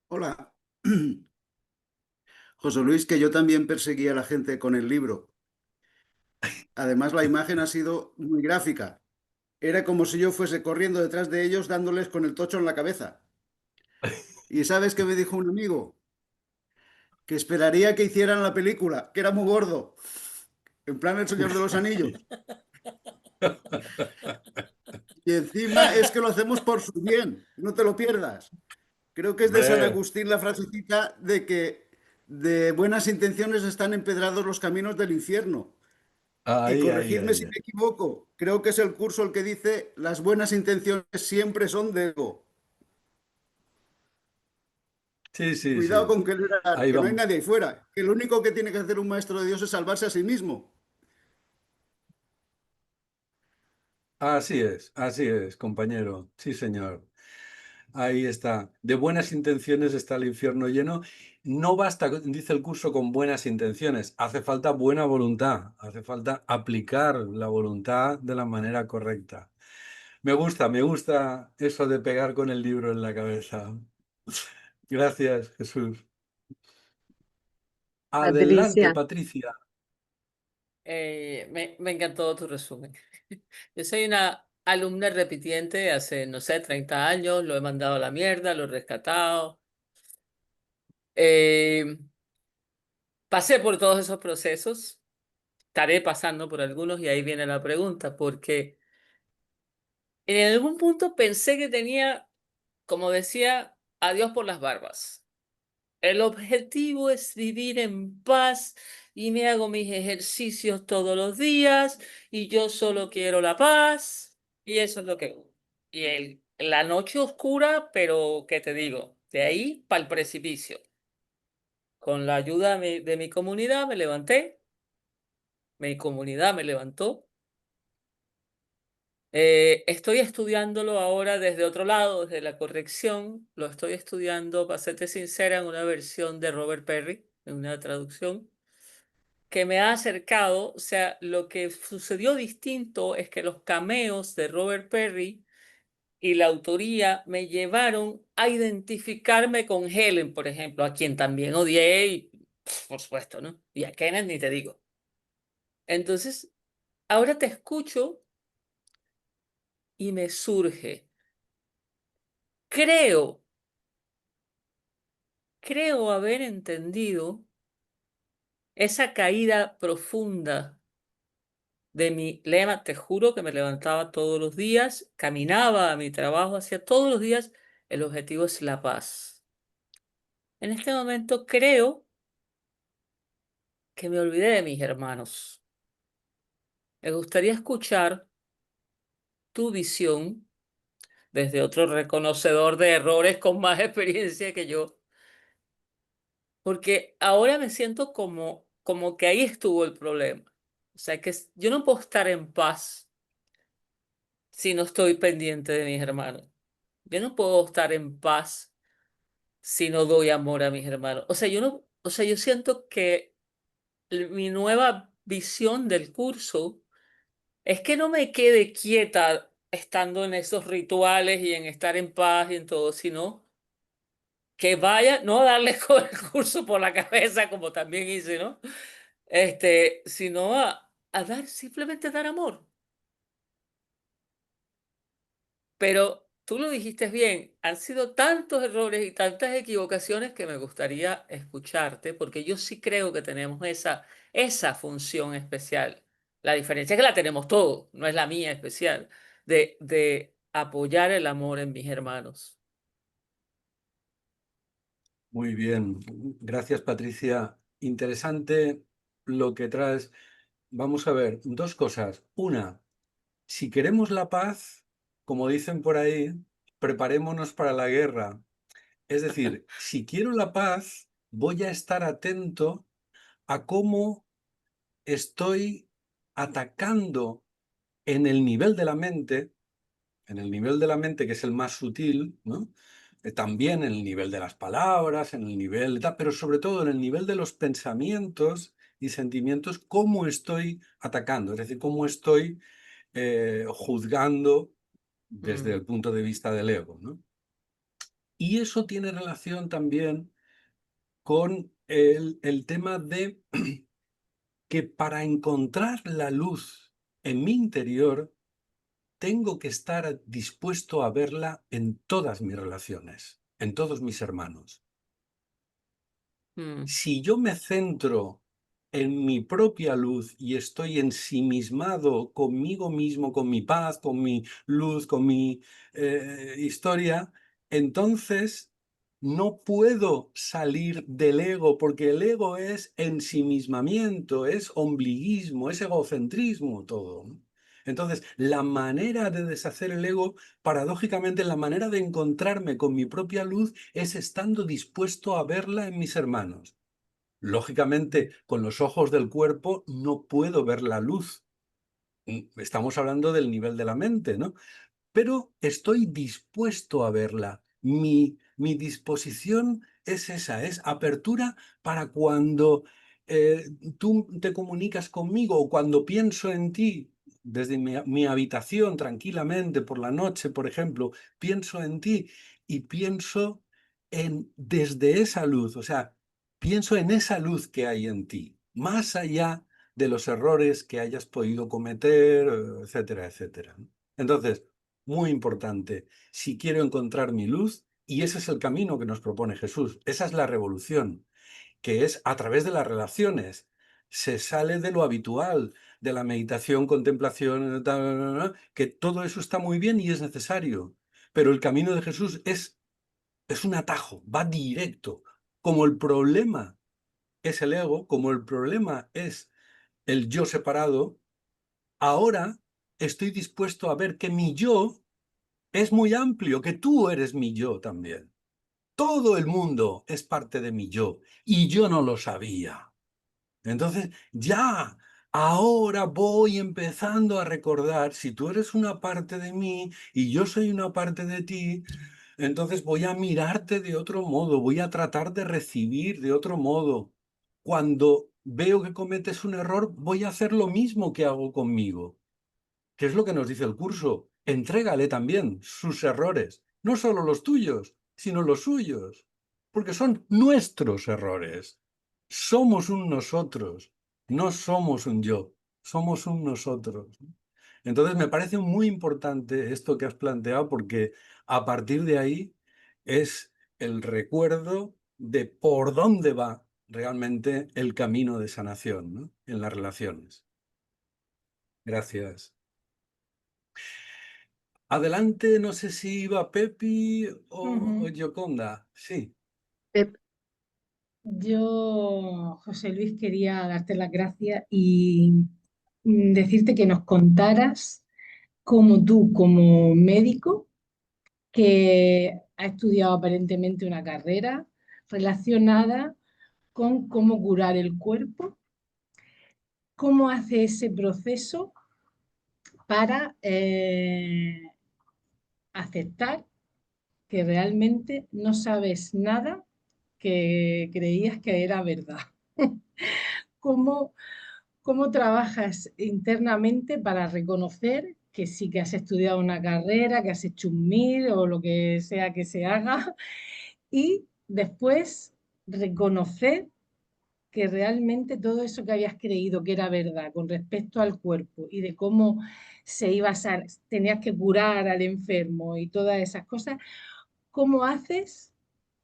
Hola, José Luis, que yo también perseguí a la gente con el libro. Además, la imagen ha sido muy gráfica. Era como si yo fuese corriendo detrás de ellos dándoles con el tocho en la cabeza. ¿Y sabes qué me dijo un amigo? Que esperaría que hicieran la película, que era muy gordo, en plan El Señor de los Anillos. Y encima es que lo hacemos por su bien, no te lo pierdas. Creo que es de San Hombre, Agustín la frasecita de que de buenas intenciones están empedrados los caminos del infierno. Y Ay, ay, corregidme ay, si ay. me equivoco, creo que es el curso el que dice las buenas intenciones siempre son de ego. Sí, sí, Cuidado sí. con Ahí que no hay vamos. nadie ahí fuera, que lo único que tiene que hacer un maestro de Dios es salvarse a sí mismo. Así es, compañero. Sí, señor. Ahí está. De buenas intenciones está el infierno lleno. No basta, dice el curso, con buenas intenciones. Hace falta buena voluntad. Hace falta aplicar la voluntad de la manera correcta. Me gusta eso de pegar con el libro en la cabeza. Gracias, Jesús. Adelante, Patricia, Patricia. Me encantó tu resumen. Yo soy una alumna repitiente hace, no sé, 30 años, lo he mandado a la mierda, lo he rescatado. Eh, Pasé por todos esos procesos, estaré pasando por algunos y ahí viene la pregunta, porque en algún punto pensé que tenía, como decía, a Dios por las barbas. El objetivo es vivir en paz y me hago mis ejercicios todos los días y yo solo quiero la paz y eso es lo que... la noche oscura, pero ¿qué te digo? De ahí para el precipicio. Con la ayuda de mi comunidad me levanté, mi comunidad me levantó. Estoy estudiándolo ahora desde otro lado, desde la corrección. Lo estoy estudiando, para serte sincera, en una versión de Robert Perry, en una traducción que me ha acercado. O sea, lo que sucedió distinto es que los cameos de Robert Perry y la autoría me llevaron a identificarme con Helen, por ejemplo, a quien también odié y, por supuesto, ¿no? Y a Kenneth ni te digo. Entonces, ahora te escucho y me surge. Creo, creo haber entendido esa caída profunda de mi lema. Te juro que me levantaba todos los días, caminaba a mi trabajo, hacía todos los días, el objetivo es la paz. En este momento creo que me olvidé de mis hermanos. Me gustaría escuchar tu visión desde otro reconocedor de errores con más experiencia que yo, porque ahora me siento como que ahí estuvo el problema. O sea, que yo no puedo estar en paz si no estoy pendiente de mis hermanos. Yo no puedo estar en paz si no doy amor a mis hermanos. O sea, yo no, o sea, yo siento que mi nueva visión del curso es que no me quede quieta estando en esos rituales y en estar en paz y en todo, sino que vaya, no a darle con el curso por la cabeza como también hice, ¿no? Sino a dar, simplemente dar amor. Pero tú lo dijiste bien, han sido tantos errores y tantas equivocaciones que me gustaría escucharte, porque yo sí creo que tenemos esa función especial. La diferencia es que la tenemos todos, no es la mía especial, de apoyar el amor en mis hermanos. Muy bien. Gracias, Patricia. Interesante lo que traes. Vamos a ver, dos cosas. Una, si queremos la paz, como dicen por ahí, preparémonos para la guerra. Es decir, si quiero la paz, voy a estar atento a cómo estoy atacando en el nivel de la mente, en el nivel de la mente que es el más sutil, ¿no? También en el nivel de las palabras, en el nivel de pero sobre todo en el nivel de los pensamientos y sentimientos, cómo estoy atacando, es decir, cómo estoy juzgando desde Mm, el punto de vista del ego, ¿no? Y eso tiene relación también con el tema de que para encontrar la luz en mi interior, tengo que estar dispuesto a verla en todas mis relaciones, en todos mis hermanos. mm, Si yo me centro en mi propia luz y estoy ensimismado conmigo mismo, con mi paz, con mi luz, con mi historia, entonces no puedo salir del ego, porque el ego es ensimismamiento, es ombliguismo, es egocentrismo todo, ¿no? Entonces, la manera de deshacer el ego, paradójicamente, la manera de encontrarme con mi propia luz es estando dispuesto a verla en mis hermanos. Lógicamente, con los ojos del cuerpo no puedo ver la luz. Estamos hablando del nivel de la mente, ¿no? Pero estoy dispuesto a verla. Mi disposición es esa, es apertura para cuando tú te comunicas conmigo o cuando pienso en ti desde mi habitación tranquilamente por la noche, por ejemplo, pienso en ti y pienso en desde esa luz, o sea, pienso en esa luz que hay en ti, más allá de los errores que hayas podido cometer, etcétera, etcétera, ¿no? Entonces, muy importante, si quiero encontrar mi luz, y ese es el camino que nos propone Jesús, esa es la revolución, que es a través de las relaciones. Se sale de lo habitual, de la meditación, contemplación, que todo eso está muy bien y es necesario, pero el camino de Jesús es un atajo, va directo. Como el problema es el ego, como el problema es el yo separado, ahora estoy dispuesto a ver que mi yo es muy amplio, que tú eres mi yo también. Todo el mundo es parte de mi yo y yo no lo sabía. Entonces, ya, ahora voy empezando a recordar, si tú eres una parte de mí y yo soy una parte de ti, entonces voy a mirarte de otro modo, voy a tratar de recibir de otro modo. Cuando veo que cometes un error, voy a hacer lo mismo que hago conmigo. ¿Qué es lo que nos dice el curso? Entrégale también sus errores, no solo los tuyos, sino los suyos, porque son nuestros errores. Somos un nosotros, no somos un yo, somos un nosotros. Entonces me parece muy importante esto que has planteado porque a partir de ahí es el recuerdo de por dónde va realmente el camino de sanación, ¿no? En las relaciones. Gracias. Adelante, no sé si iba Pepi o Ujú. Gioconda. Sí, Pep, Yo, José Luis, quería darte las gracias y decirte que nos contaras cómo tú, como médico, que ha estudiado aparentemente una carrera relacionada con cómo curar el cuerpo, cómo hace ese proceso para aceptar que realmente no sabes nada que creías que era verdad. ¿Cómo, cómo trabajas internamente para reconocer que sí que has estudiado una carrera, que has hecho un MIR o lo que sea que se haga, y después reconocer que realmente todo eso que habías creído que era verdad con respecto al cuerpo y de cómo se iba a, tenías que curar al enfermo y todas esas cosas, ¿cómo haces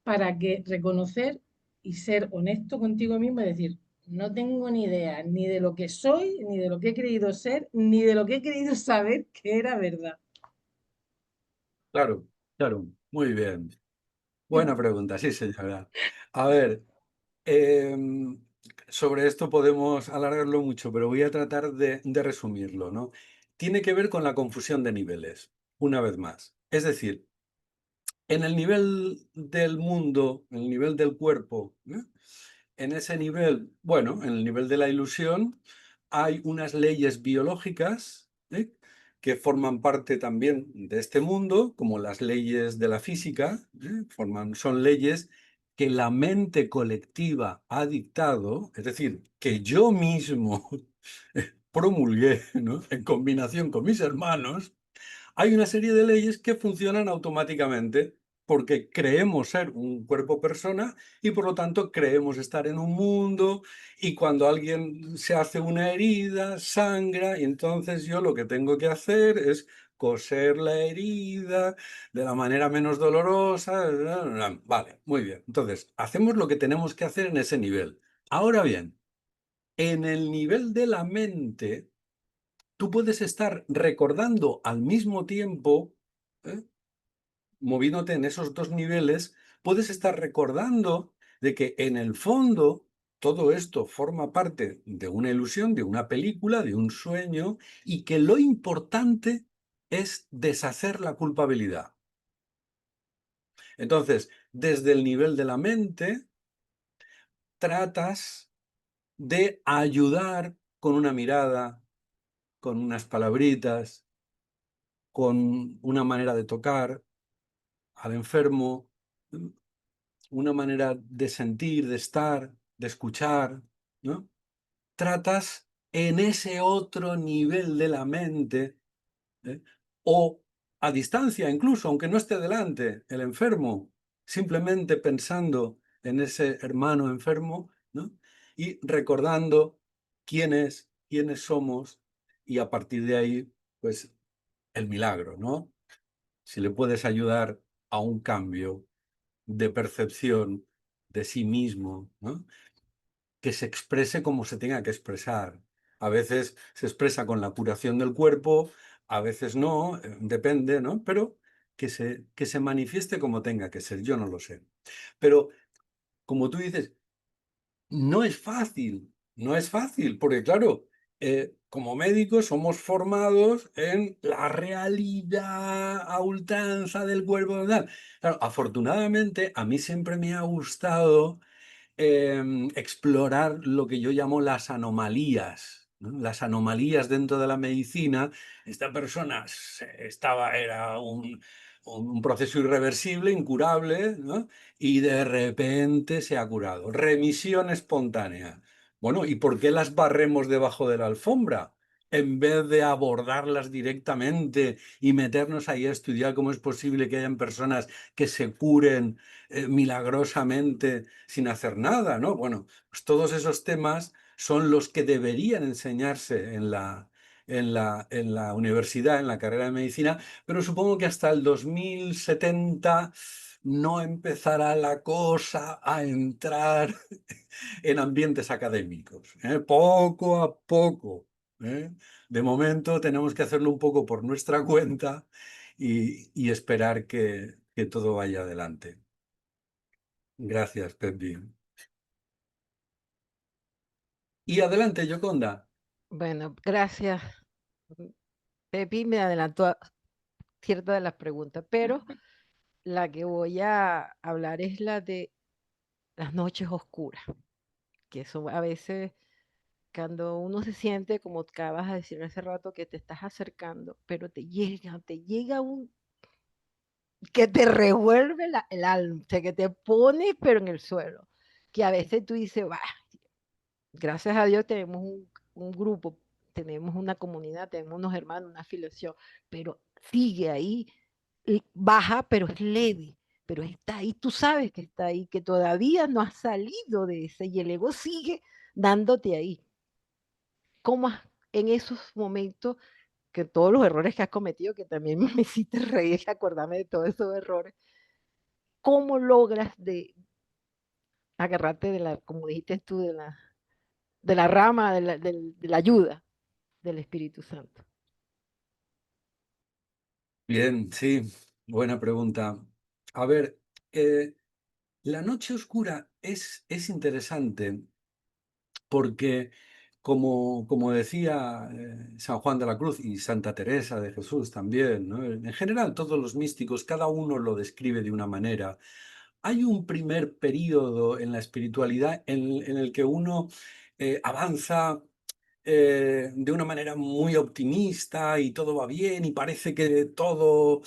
para que reconocer y ser honesto contigo mismo y decir, no tengo ni idea ni de lo que soy, ni de lo que he creído ser, ni de lo que he creído saber que era verdad? claro, claro, muy bien. Buena pregunta, sí, señora. A ver, em, sobre esto podemos alargarlo mucho, pero voy a tratar de resumirlo, ¿no? Tiene que ver con la confusión de niveles, una vez más. Es decir, en el nivel del mundo, en el nivel del cuerpo, ¿eh? En ese nivel, bueno, en el nivel de la ilusión, hay unas leyes biológicas, ¿eh? Que forman parte también de este mundo, como las leyes de la física, ¿eh? Son leyes que la mente colectiva ha dictado, es decir, que yo mismo promulgué, ¿no? En combinación con mis hermanos. Hay una serie de leyes que funcionan automáticamente porque creemos ser un cuerpo persona y por lo tanto creemos estar en un mundo, y cuando alguien se hace una herida, sangra, y entonces yo lo que tengo que hacer es coser la herida de la manera menos dolorosa. Vale, muy bien. Entonces, hacemos lo que tenemos que hacer en ese nivel. Ahora bien, en el nivel de la mente, tú puedes estar recordando al mismo tiempo, ¿eh? Moviéndote en esos dos niveles, puedes estar recordando de que en el fondo todo esto forma parte de una ilusión, de una película, de un sueño, y que lo importante es deshacer la culpabilidad. Entonces, desde el nivel de la mente, tratas de ayudar con una mirada, con unas palabritas, con una manera de tocar al enfermo, una manera de sentir, de estar, de escuchar, ¿no? Tratas en ese otro nivel de la mente, ¿eh? O a distancia incluso, aunque no esté delante el enfermo, simplemente pensando en ese hermano enfermo, ¿no? Y recordando quién es, quiénes somos, y a partir de ahí, pues el milagro, ¿no? Si le puedes ayudar a un cambio de percepción de sí mismo, ¿no? Que se exprese como se tenga que expresar. A veces se expresa con la curación del cuerpo, a veces no, depende, ¿no? Pero que se manifieste como tenga que ser, yo no lo sé. Pero, como tú dices, no es fácil, no es fácil, porque claro, como médicos somos formados en la realidad a ultranza del cuerpo. Tal. Claro, afortunadamente a mí siempre me ha gustado explorar lo que yo llamo las anomalías, ¿no? Las anomalías dentro de la medicina. Esta persona era un proceso irreversible, incurable, ¿no? Y de repente se ha curado. Remisión espontánea. Bueno, ¿y por qué las barremos debajo de la alfombra? En vez de abordarlas directamente y meternos ahí a estudiar cómo es posible que hayan personas que se curen milagrosamente sin hacer nada, ¿no? Bueno, pues todos esos temas son los que deberían enseñarse en la universidad, en la carrera de medicina, pero supongo que hasta el 2070 no empezará la cosa a entrar en ambientes académicos, ¿eh? Poco a poco, ¿eh? De momento tenemos que hacerlo un poco por nuestra cuenta y esperar que todo vaya adelante. Gracias, Pepi. Y adelante, Yoconda. Bueno, gracias. Pepi me adelantó a ciertas de las preguntas, pero la que voy a hablar es la de las noches oscuras, que son a veces cuando uno se siente, como acabas de decir hace rato, que te estás acercando, pero te llega un que te revuelve el alma, o sea, que te pone pero en el suelo, que a veces tú dices, "Bah, gracias a Dios tenemos un grupo, tenemos una comunidad, tenemos unos hermanos, una afiliación, pero sigue ahí, y baja, pero es leve, pero está ahí, tú sabes que está ahí, que todavía no has salido de ese, y el ego sigue dándote ahí. ¿Cómo en esos momentos, que todos los errores que has cometido, que también me hiciste reír, acordarme de todos esos errores, cómo logras agarrarte de la, como dijiste tú, de la rama de la ayuda del Espíritu Santo? Bien, sí, buena pregunta. A ver, la noche oscura es interesante porque, como decía San Juan de la Cruz y Santa Teresa de Jesús también, ¿no? En general todos los místicos, cada uno lo describe de una manera. Hay un primer periodo en la espiritualidad en el que uno avanza de una manera muy optimista y todo va bien y parece que todo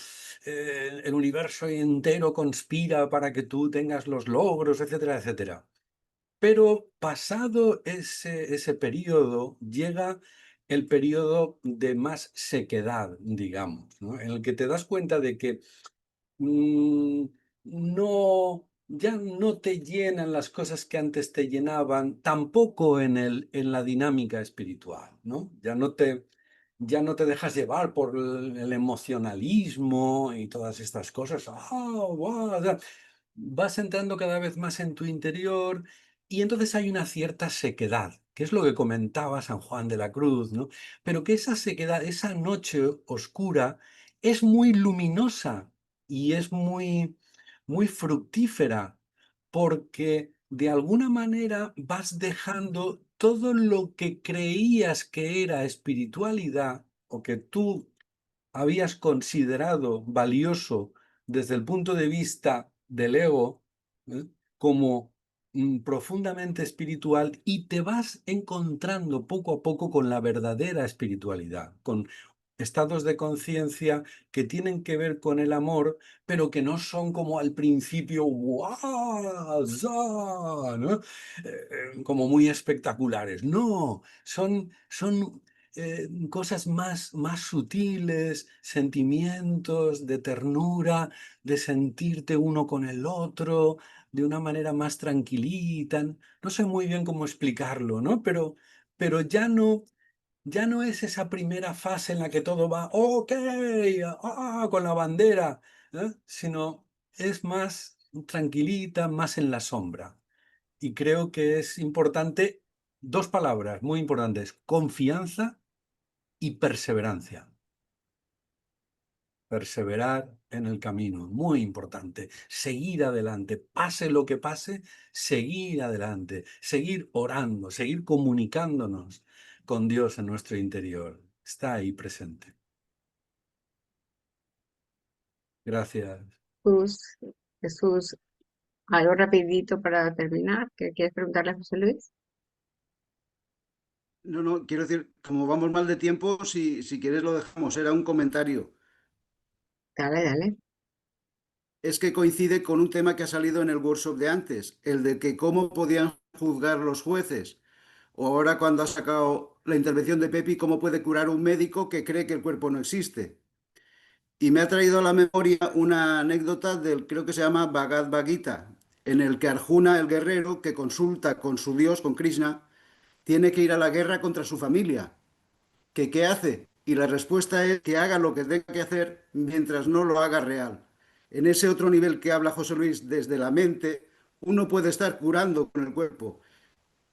el universo entero conspira para que tú tengas los logros, etcétera, etcétera. Pero pasado ese periodo llega el periodo de más sequedad, digamos, ¿no? En el que te das cuenta de que mm, no, ya no te llenan las cosas que antes te llenaban, tampoco en la dinámica espiritual, ¿no? Ya no te dejas llevar por el emocionalismo y todas estas cosas. ¡Ah, guau! O sea, vas entrando cada vez más en tu interior y entonces hay una cierta sequedad, que es lo que comentaba San Juan de la Cruz, ¿no? Pero que esa sequedad, esa noche oscura, es muy luminosa y es muy, muy fructífera, porque de alguna manera vas dejando todo lo que creías que era espiritualidad o que tú habías considerado valioso desde el punto de vista del ego, ¿eh? como profundamente espiritual, y te vas encontrando poco a poco con la verdadera espiritualidad, con estados de conciencia que tienen que ver con el amor, pero que no son como al principio, ¡guau! ¡za! ¿No? Como muy espectaculares. No, son cosas más sutiles, sentimientos de ternura, de sentirte uno con el otro, de una manera más tranquilita. No sé muy bien cómo explicarlo, ¿no? Pero ya no es esa primera fase en la que todo va, ok, con la bandera, sino es más tranquilita, más en la sombra. Y creo que es importante, dos palabras muy importantes: confianza y perseverancia. Perseverar en el camino, muy importante. Seguir adelante, pase lo que pase, seguir adelante, seguir orando, seguir comunicándonos con Dios en nuestro interior. Está ahí presente. Gracias. Jesús, Jesús, algo rapidito para terminar, ¿qué quieres preguntarle a José Luis? No, no, quiero decir, como vamos mal de tiempo, si quieres lo dejamos. Era un comentario. Dale, dale. Es que coincide con un tema que ha salido en el workshop de antes, el de que cómo podían juzgar los jueces. O ahora cuando ha sacado la intervención de Pepi, cómo puede curar un médico que cree que el cuerpo no existe. Y me ha traído a la memoria una anécdota del, creo que se llama Bhagavad Gita, en el que Arjuna, el guerrero, que consulta con su Dios, con Krishna, tiene que ir a la guerra contra su familia. ¿Que qué hace? Y la respuesta es que haga lo que tenga que hacer mientras no lo haga real. En ese otro nivel que habla José Luis, desde la mente, uno puede estar curando con el cuerpo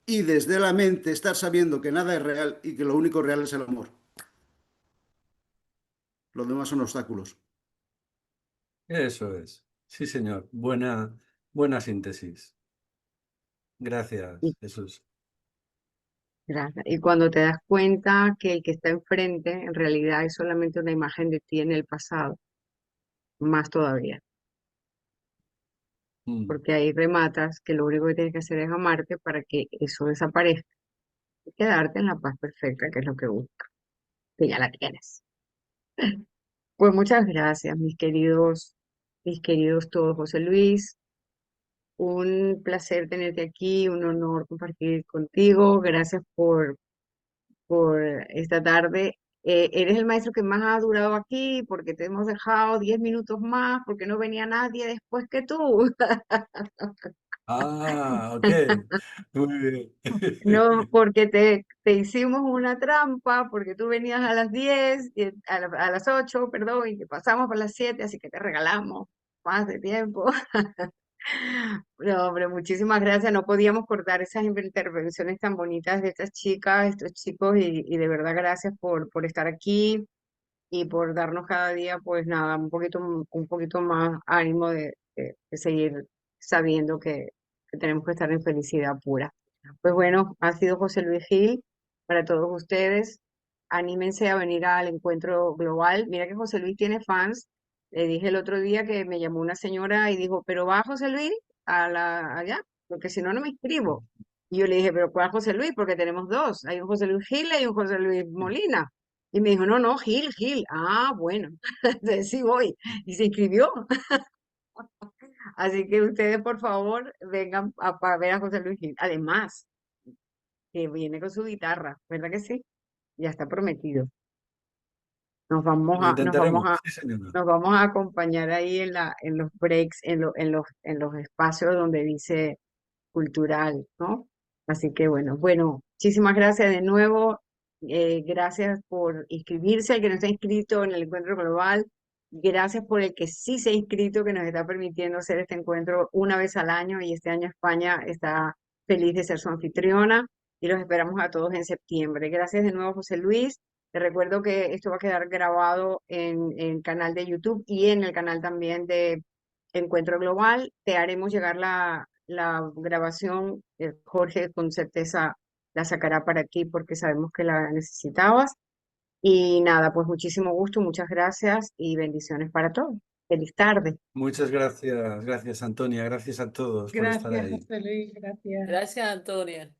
y desde la mente estar sabiendo que nada es real y que lo único real es el amor. Los demás son obstáculos. Eso es. Sí, señor. Buena síntesis. Y, Gracias, Jesús. gracias. Y cuando te das cuenta que el que está enfrente en realidad es solamente una imagen de ti en el pasado, más todavía, Mm. porque ahí rematas que lo único que tienes que hacer es amarte para que eso desaparezca y quedarte en la paz perfecta, que es lo que buscas, que ya la tienes. Pues muchas gracias, mis queridos todos. José Luis, un placer tenerte aquí, un honor compartir contigo. Gracias por esta tarde. Eres el maestro que más ha durado aquí porque te hemos dejado 10 minutos más porque no venía nadie después que tú. Ah, ok. Muy bien. No, porque te hicimos una trampa, porque tú venías a las 10, a las 8, perdón, y te pasamos por las 7, así que te regalamos más de tiempo. No, hombre, muchísimas gracias. No podíamos cortar esas intervenciones tan bonitas de estas chicas, estos chicos, y de verdad gracias por estar aquí y por darnos cada día, pues nada, un poquito más ánimo de seguir sabiendo que tenemos que estar en felicidad pura. Pues bueno, ha sido José Luis Gil para todos ustedes. Anímense a venir al encuentro global. Mira que José Luis tiene fans. Le dije el otro día que me llamó una señora y dijo, pero va José Luis allá, porque si no, no me inscribo. Y yo le dije, pero ¿cuál José Luis? Porque tenemos dos. Hay un José Luis Gil y un José Luis Molina. Y me dijo, no, no, Gil, Gil. Ah, bueno, entonces sí voy. Y se inscribió. Así que ustedes, por favor, vengan a ver a José Luis Gil. Además, que viene con su guitarra, ¿verdad que sí? Ya está prometido. Nos vamos Lo a, nos vamos intentaremos, a, sí, señora. nos vamos a acompañar ahí en los breaks, en los espacios donde dice cultural, ¿no? Así que bueno, muchísimas gracias de nuevo. Gracias por inscribirse, el que no está inscrito en el encuentro global. Gracias por el que sí se ha inscrito, que nos está permitiendo hacer este encuentro una vez al año y este año España está feliz de ser su anfitriona y los esperamos a todos en septiembre. Gracias de nuevo, José Luis. Te recuerdo que esto va a quedar grabado en el canal de YouTube y en el canal también Encuentro Global. Te haremos llegar la grabación. Jorge con certeza la sacará para ti porque sabemos que la necesitabas. Y nada, pues muchísimo gusto, muchas gracias y bendiciones para todos. Feliz tarde. Muchas gracias, gracias Antonia, gracias a todos por estar Gracias, ahí. José Luis, gracias. Gracias, Antonia.